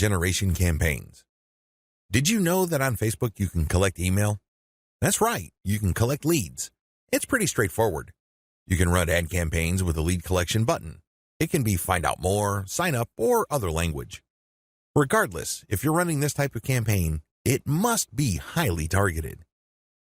generation campaigns. Did you know that on Facebook you can collect email? That's right, you can collect leads. It's pretty straightforward. You can run ad campaigns with a lead collection button. It can be find out more, sign up, or other language. Regardless, if you're running this type of campaign, it must be highly targeted.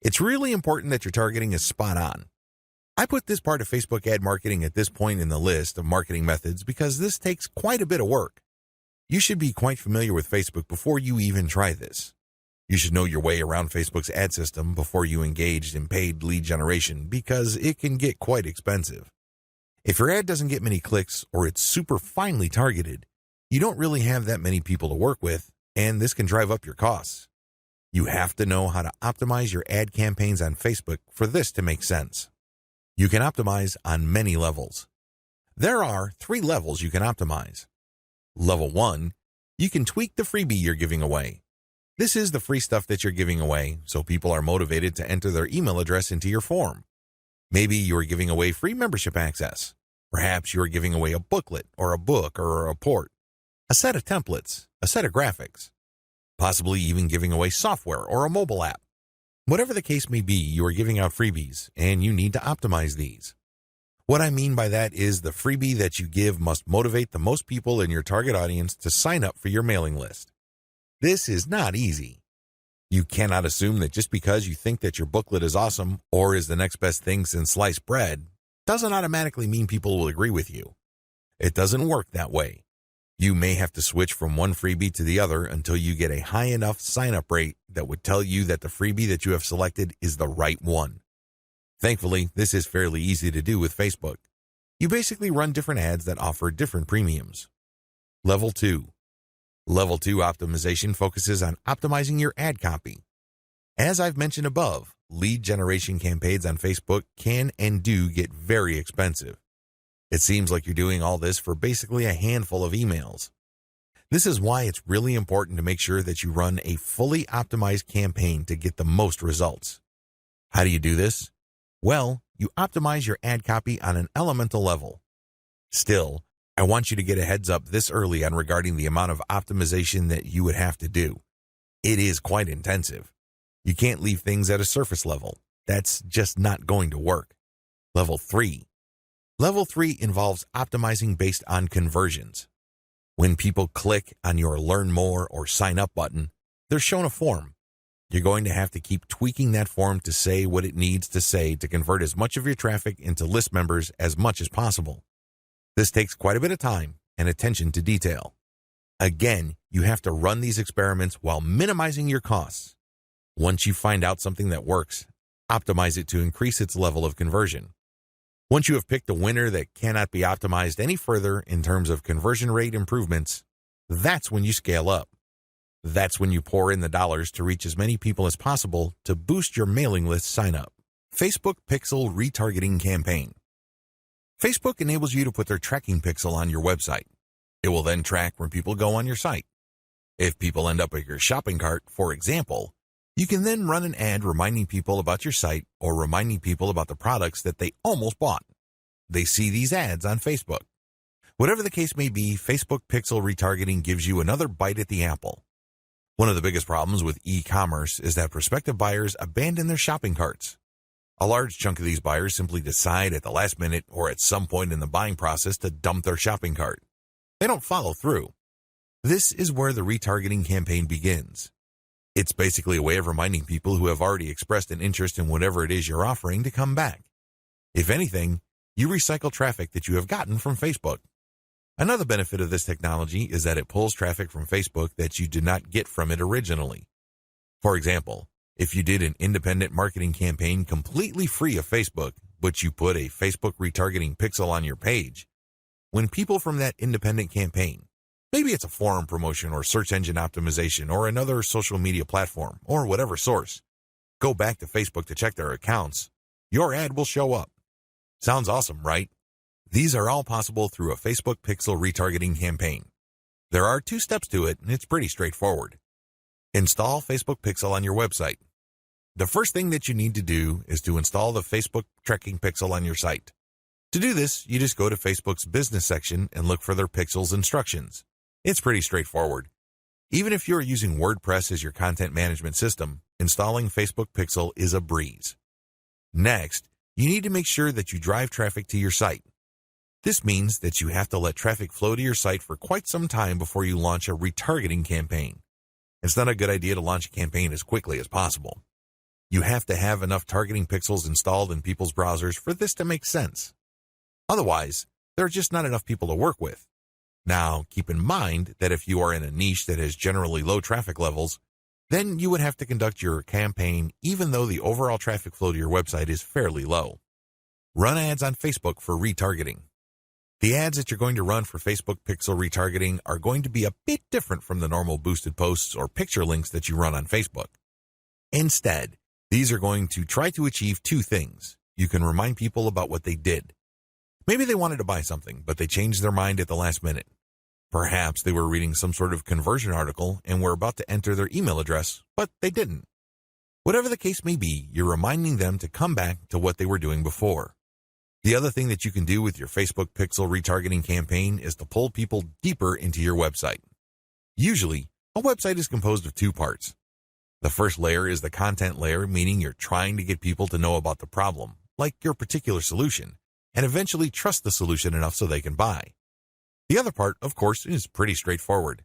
It's really important that your targeting is spot on. I put this part of Facebook ad marketing at this point in the list of marketing methods because this takes quite a bit of work. You should be quite familiar with Facebook before you even try this. You should know your way around Facebook's ad system before you engage in paid lead generation because it can get quite expensive. If your ad doesn't get many clicks or it's super finely targeted, you don't really have that many people to work with, and this can drive up your costs. You have to know how to optimize your ad campaigns on Facebook for this to make sense. You can optimize on many levels. There are 3 levels you can optimize. Level 1, you can tweak the freebie you're giving away. This is the free stuff that you're giving away, so people are motivated to enter their email address into your form. Maybe you're giving away free membership access. Perhaps you're giving away a booklet or a book or a report, a set of templates, a set of graphics, possibly even giving away software or a mobile app. Whatever the case may be, you are giving out freebies, and you need to optimize these. What I mean by that is the freebie that you give must motivate the most people in your target audience to sign up for your mailing list. This is not easy. You cannot assume that just because you think that your booklet is awesome or is the next best thing since sliced bread, doesn't automatically mean people will agree with you. It doesn't work that way. You may have to switch from one freebie to the other until you get a high enough sign-up rate that would tell you that the freebie that you have selected is the right one. Thankfully, this is fairly easy to do with Facebook. You basically run different ads that offer different premiums. Level 2. Level 2 optimization focuses on optimizing your ad copy. As I've mentioned above, lead generation campaigns on Facebook can and do get very expensive. It seems like you're doing all this for basically a handful of emails. This is why it's really important to make sure that you run a fully optimized campaign to get the most results. How do you do this? Well, you optimize your ad copy on an elemental level. Still, I want you to get a heads up this early on regarding the amount of optimization that you would have to do. It is quite intensive. You can't leave things at a surface level. That's just not going to work. Level 3. Level 3 involves optimizing based on conversions. When people click on your Learn More or Sign Up button, they're shown a form. You're going to have to keep tweaking that form to say what it needs to say to convert as much of your traffic into list members as much as possible. This takes quite a bit of time and attention to detail. Again, you have to run these experiments while minimizing your costs. Once you find out something that works, optimize it to increase its level of conversion. Once you have picked a winner that cannot be optimized any further in terms of conversion rate improvements, that's when you scale up. That's when you pour in the dollars to reach as many people as possible to boost your mailing list sign-up. Facebook Pixel Retargeting Campaign. Facebook enables you to put their tracking pixel on your website. It will then track when people go on your site. If people end up at your shopping cart, for example, you can then run an ad reminding people about your site or reminding people about the products that they almost bought. They see these ads on Facebook. Whatever the case may be, Facebook Pixel Retargeting gives you another bite at the apple. One of the biggest problems with e-commerce is that prospective buyers abandon their shopping carts. A large chunk of these buyers simply decide at the last minute or at some point in the buying process to dump their shopping cart. They don't follow through. This is where the retargeting campaign begins. It's basically a way of reminding people who have already expressed an interest in whatever it is you're offering to come back. If anything, you recycle traffic that you have gotten from Facebook. Another benefit of this technology is that it pulls traffic from Facebook that you did not get from it originally. For example, if you did an independent marketing campaign completely free of Facebook, but you put a Facebook retargeting pixel on your page, when people from that independent campaign, maybe it's a forum promotion or search engine optimization or another social media platform or whatever source, go back to Facebook to check their accounts, your ad will show up. Sounds awesome, right? These are all possible through a Facebook Pixel retargeting campaign. There are 2 steps to it, and it's pretty straightforward. Install Facebook Pixel on your website. The first thing that you need to do is to install the Facebook tracking pixel on your site. To do this, you just go to Facebook's business section and look for their pixels instructions. It's pretty straightforward. Even if you're using WordPress as your content management system, installing Facebook Pixel is a breeze. Next, you need to make sure that you drive traffic to your site. This means that you have to let traffic flow to your site for quite some time before you launch a retargeting campaign. It's not a good idea to launch a campaign as quickly as possible. You have to have enough targeting pixels installed in people's browsers for this to make sense. Otherwise, there are just not enough people to work with. Now, keep in mind that if you are in a niche that has generally low traffic levels, then you would have to conduct your campaign even though the overall traffic flow to your website is fairly low. Run ads on Facebook for retargeting. The ads that you're going to run for Facebook Pixel retargeting are going to be a bit different from the normal boosted posts or picture links that you run on Facebook. Instead, these are going to try to achieve two things. You can remind people about what they did. Maybe they wanted to buy something, but they changed their mind at the last minute. Perhaps they were reading some sort of conversion article and were about to enter their email address, but they didn't. Whatever the case may be, you're reminding them to come back to what they were doing before. The other thing that you can do with your Facebook Pixel retargeting campaign is to pull people deeper into your website. Usually, a website is composed of two parts. The first layer is the content layer, meaning you're trying to get people to know about the problem, like your particular solution, and eventually trust the solution enough so they can buy. The other part, of course, is pretty straightforward.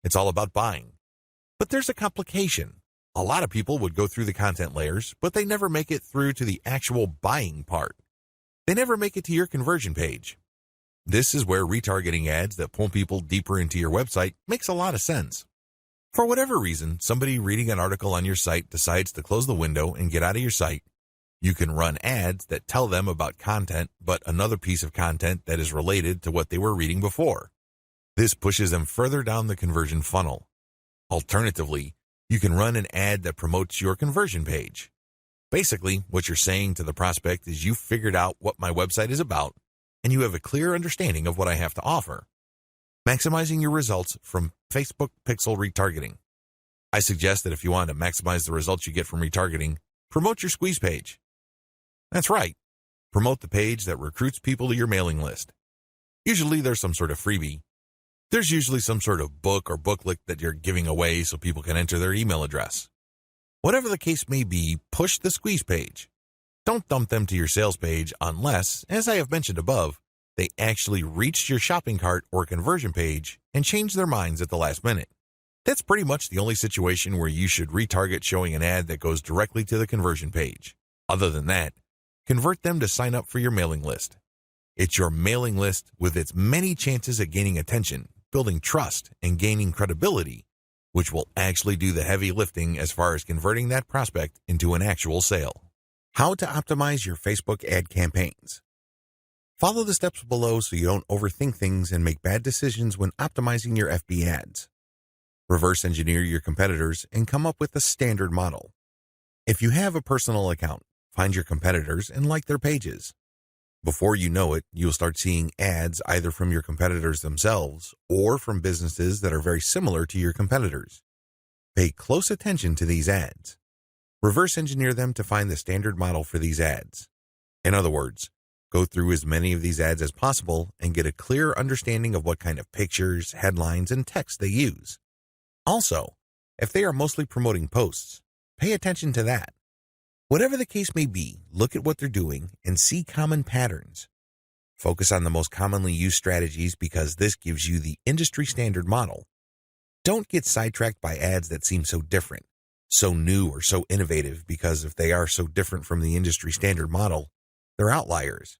It's all about buying. But there's a complication. A lot of people would go through the content layers, but they never make it through to the actual buying part. They never make it to your conversion page. This is where retargeting ads that pull people deeper into your website makes a lot of sense. For whatever reason, somebody reading an article on your site decides to close the window and get out of your site. You can run ads that tell them about content, but another piece of content that is related to what they were reading before. This pushes them further down the conversion funnel. Alternatively, you can run an ad that promotes your conversion page. Basically, what you're saying to the prospect is you've figured out what my website is about, and you have a clear understanding of what I have to offer. Maximizing your results from Facebook Pixel retargeting. I suggest that if you want to maximize the results you get from retargeting, promote your squeeze page. That's right. Promote the page that recruits people to your mailing list. Usually there's some sort of freebie. There's usually some sort of book or booklet that you're giving away so people can enter their email address. Whatever the case may be, push the squeeze page. Don't dump them to your sales page unless, as I have mentioned above, they actually reached your shopping cart or conversion page and changed their minds at the last minute. That's pretty much the only situation where you should retarget showing an ad that goes directly to the conversion page. Other than that, convert them to sign up for your mailing list. It's your mailing list with its many chances at gaining attention, building trust, and gaining credibility, which will actually do the heavy lifting as far as converting that prospect into an actual sale. How to optimize your Facebook ad campaigns. Follow the steps below so you don't overthink things and make bad decisions when optimizing your FB ads. Reverse engineer your competitors and come up with a standard model. If you have a personal account, find your competitors and like their pages. Before you know it, you'll start seeing ads either from your competitors themselves or from businesses that are very similar to your competitors. Pay close attention to these ads. Reverse engineer them to find the standard model for these ads. In other words, go through as many of these ads as possible and get a clear understanding of what kind of pictures, headlines, and text they use. Also, if they are mostly promoting posts, pay attention to that. Whatever the case may be, look at what they're doing and see common patterns. Focus on the most commonly used strategies because this gives you the industry standard model. Don't get sidetracked by ads that seem so different, so new or so innovative because if they are so different from the industry standard model, they're outliers.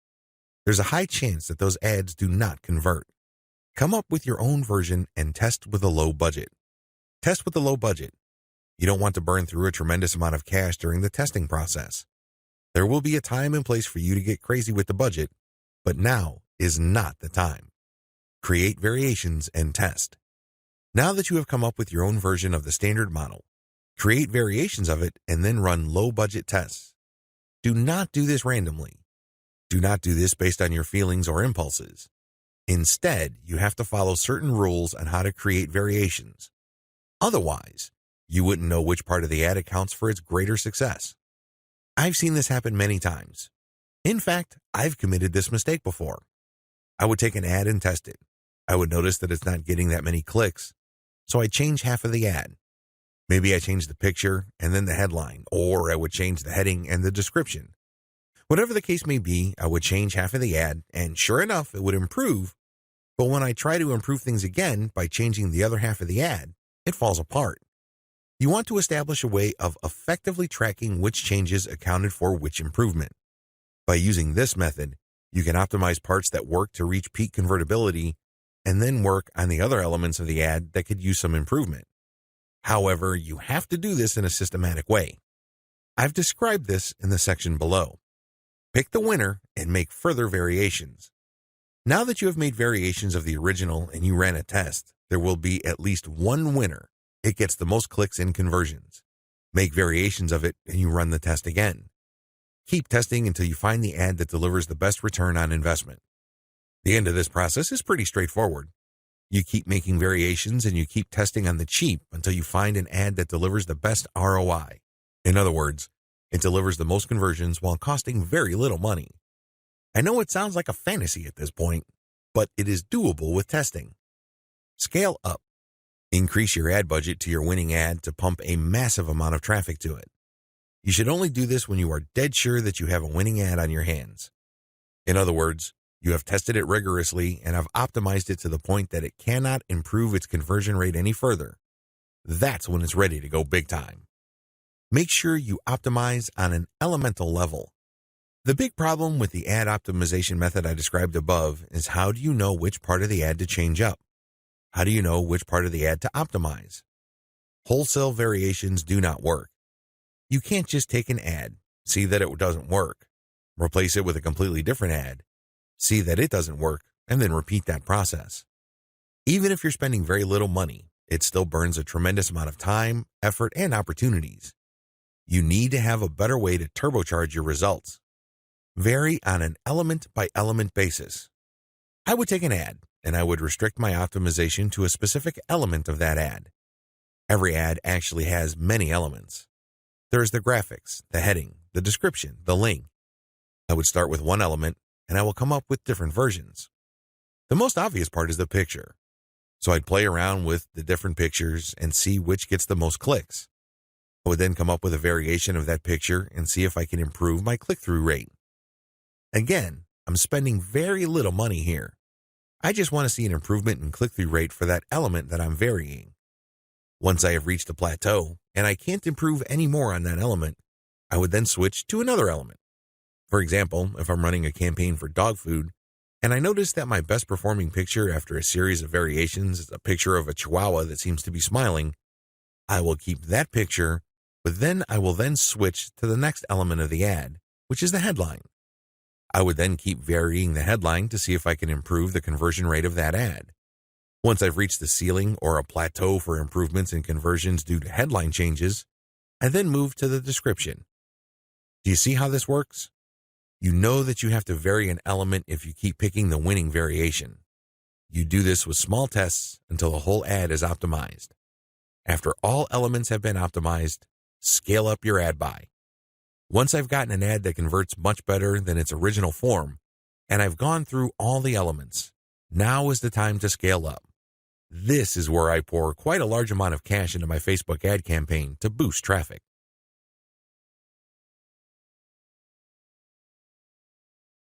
There's a high chance that those ads do not convert. Come up with your own version and test with a low budget. Test with a low budget. You don't want to burn through a tremendous amount of cash during the testing process. There will be a time and place for you to get crazy with the budget, but now is not the time. Create variations and test. Now that you have come up with your own version of the standard model, create variations of it and then run low-budget tests. Do not do this randomly. Do not do this based on your feelings or impulses. Instead, you have to follow certain rules on how to create variations. Otherwise, you wouldn't know which part of the ad accounts for its greater success. I've seen this happen many times. In fact, I've committed this mistake before. I would take an ad and test it. I would notice that it's not getting that many clicks. So I change half of the ad. Maybe I change the picture and then the headline, or I would change the heading and the description. Whatever the case may be, I would change half of the ad, and sure enough, it would improve. But when I try to improve things again by changing the other half of the ad, it falls apart. You want to establish a way of effectively tracking which changes accounted for which improvement. By using this method, you can optimize parts that work to reach peak convertibility and then work on the other elements of the ad that could use some improvement. However, you have to do this in a systematic way. I've described this in the section below. Pick the winner and make further variations. Now that you have made variations of the original and you ran a test, there will be at least one winner. It gets the most clicks and conversions. Make variations of it and you run the test again. Keep testing until you find the ad that delivers the best return on investment. The end of this process is pretty straightforward. You keep making variations and you keep testing on the cheap until you find an ad that delivers the best ROI. In other words, it delivers the most conversions while costing very little money. I know it sounds like a fantasy at this point, but it is doable with testing. Scale up. Increase your ad budget to your winning ad to pump a massive amount of traffic to it. You should only do this when you are dead sure that you have a winning ad on your hands. In other words, you have tested it rigorously and have optimized it to the point that it cannot improve its conversion rate any further. That's when it's ready to go big time. Make sure you optimize on an elemental level. The big problem with the ad optimization method I described above is how do you know which part of the ad to change up? How do you know which part of the ad to optimize? Wholesale variations do not work. You can't just take an ad, see that it doesn't work, replace it with a completely different ad, see that it doesn't work, and then repeat that process. Even if you're spending very little money, it still burns a tremendous amount of time, effort, and opportunities. You need to have a better way to turbocharge your results. Vary on an element-by-element basis. I would take an ad, and I would restrict my optimization to a specific element of that ad. Every ad actually has many elements. There is the graphics, the heading, the description, the link. I would start with one element, and I will come up with different versions. The most obvious part is the picture. So I'd play around with the different pictures and see which gets the most clicks. I would then come up with a variation of that picture and see if I can improve my click-through rate. Again, I'm spending very little money here. I just want to see an improvement in click-through rate for that element that I'm varying. Once I have reached a plateau and I can't improve any more on that element, I would then switch to another element. For example, if I'm running a campaign for dog food and I notice that my best performing picture after a series of variations is a picture of a Chihuahua that seems to be smiling, I will keep that picture, but then I will then switch to the next element of the ad, which is the headline. I would then keep varying the headline to see if I can improve the conversion rate of that ad. Once I've reached the ceiling or a plateau for improvements in conversions due to headline changes, I then move to the description. Do you see how this works? You know that you have to vary an element if you keep picking the winning variation. You do this with small tests until the whole ad is optimized. After all elements have been optimized, scale up your ad buy. Once I've gotten an ad that converts much better than its original form, and I've gone through all the elements, now is the time to scale up. This is where I pour quite a large amount of cash into my Facebook ad campaign to boost traffic.